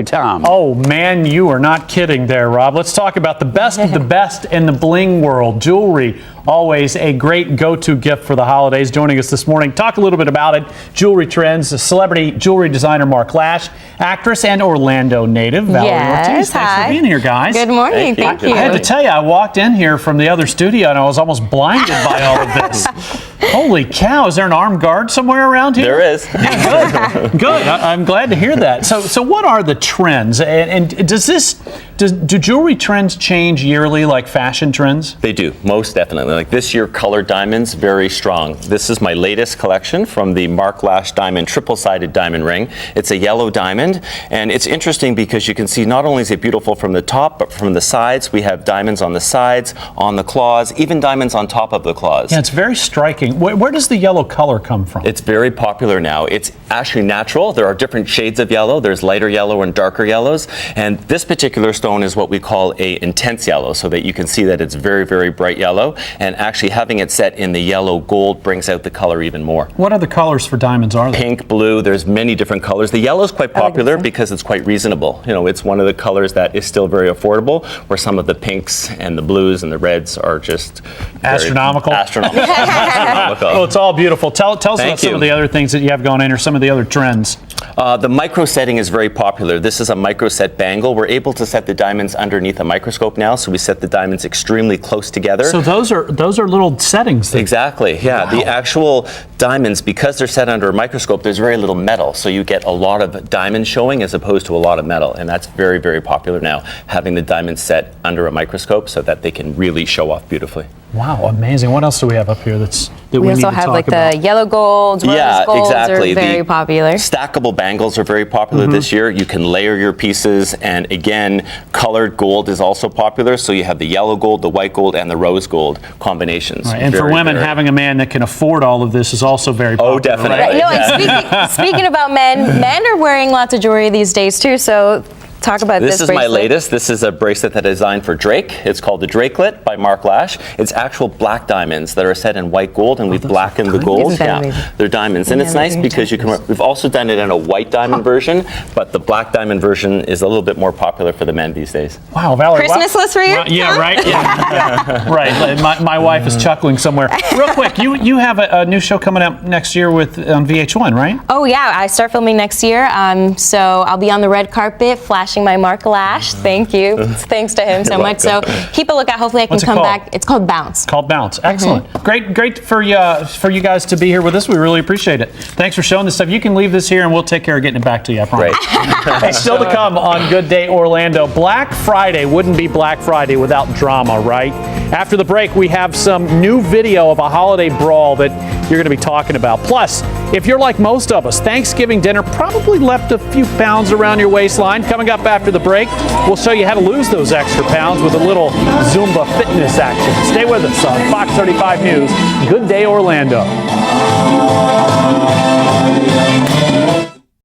Tom. Oh, man, you are not kidding there, Rob. Let's talk about the best of the best in the bling world. Jewelry, always a great go-to gift for the holidays. Joining us this morning, talk a little bit about it. Jewelry trends, celebrity jewelry designer Mark Lash, actress and Orlando native Valerie Ortiz. Thanks for being here, guys. Good morning. Thank you. I had to tell you, I walked in here from the other studio and I was almost blinded by all of this. Holy cow, is there an armed guard somewhere around here? There is. Good. I'm glad to hear that. So what are the trends? And do jewelry trends change yearly like fashion trends? They do, most definitely. Like this year, colored diamonds, very strong. This is my latest collection from the Mark Lash Diamond triple-sided diamond ring. It's a yellow diamond, and it's interesting because you can see not only is it beautiful from the top, but from the sides. We have diamonds on the sides, on the claws, even diamonds on top of the claws. Yeah, it's very striking. Where does the yellow color come from? It's very popular now. It's actually natural. There are different shades of yellow. There's lighter yellow and darker yellows. And this particular stone is what we call a intense yellow, so that you can see that it's very, very bright yellow. And actually having it set in the yellow gold brings out the color even more. What other colors for diamonds are there? Pink, blue, there's many different colors. The yellow is quite popular because it's quite reasonable. You know, it's one of the colors that is still very affordable, where some of the pinks and the blues and the reds are just astronomical. Astronomical. Oh, it's all beautiful. Tell us about some of the other things that you have going on, or some of the other trends. The micro setting is very popular. This is a micro set bangle. We're able to set the diamonds underneath a microscope now, so we set the diamonds extremely close together. So those are little settings. Exactly. Yeah. Wow. The actual diamonds, because they're set under a microscope, there's very little metal, so you get a lot of diamond showing as opposed to a lot of metal, and that's very, very popular now. Having the diamonds set under a microscope so that they can really show off beautifully. Wow, amazing. What else do we have up here that we also have like the yellow golds, rose golds are very popular. Stackable bangles are very popular this year. You can layer your pieces, and again, colored gold is also popular. So you have the yellow gold, the white gold, and the rose gold combinations. Right. And for women, having a man that can afford all of this is also very popular. Oh, definitely. Right? No, and speaking about men are wearing lots of jewelry these days too. So talk about this. This is my latest. This is a bracelet that I designed for Drake. It's called the Drakelet by Mark Lash. It's actual black diamonds that are set in white gold, and we've blackened the gold. Yeah, they're diamonds, and it's nice because you can. We've also done it in a white diamond version, but the black diamond version is a little bit more popular for the men these days. Wow, Valerie. Christmas list for you? Yeah, right. Yeah. Right. My wife is chuckling somewhere. Real quick, you have a new show coming up next year on VH1, right? Oh yeah, I start filming next year. So I'll be on the red carpet, flashing my Mark Lash. Thank you. Thanks to him so much. So keep a lookout. Hopefully I can come back. It's called Bounce. Called Bounce. Excellent. Great for you guys to be here with us. We really appreciate it. Thanks for showing this stuff. You can leave this here and we'll take care of getting it back to you, I promise. Hey, still to come on Good Day Orlando. Black Friday wouldn't be Black Friday without drama, right? After the break, we have some new video of a holiday brawl that you're going to be talking about. Plus, if you're like most of us, Thanksgiving dinner probably left a few pounds around your waistline. Coming up after the break, we'll show you how to lose those extra pounds with a little Zumba fitness action. Stay with us on Fox 35 News. Good Day Orlando.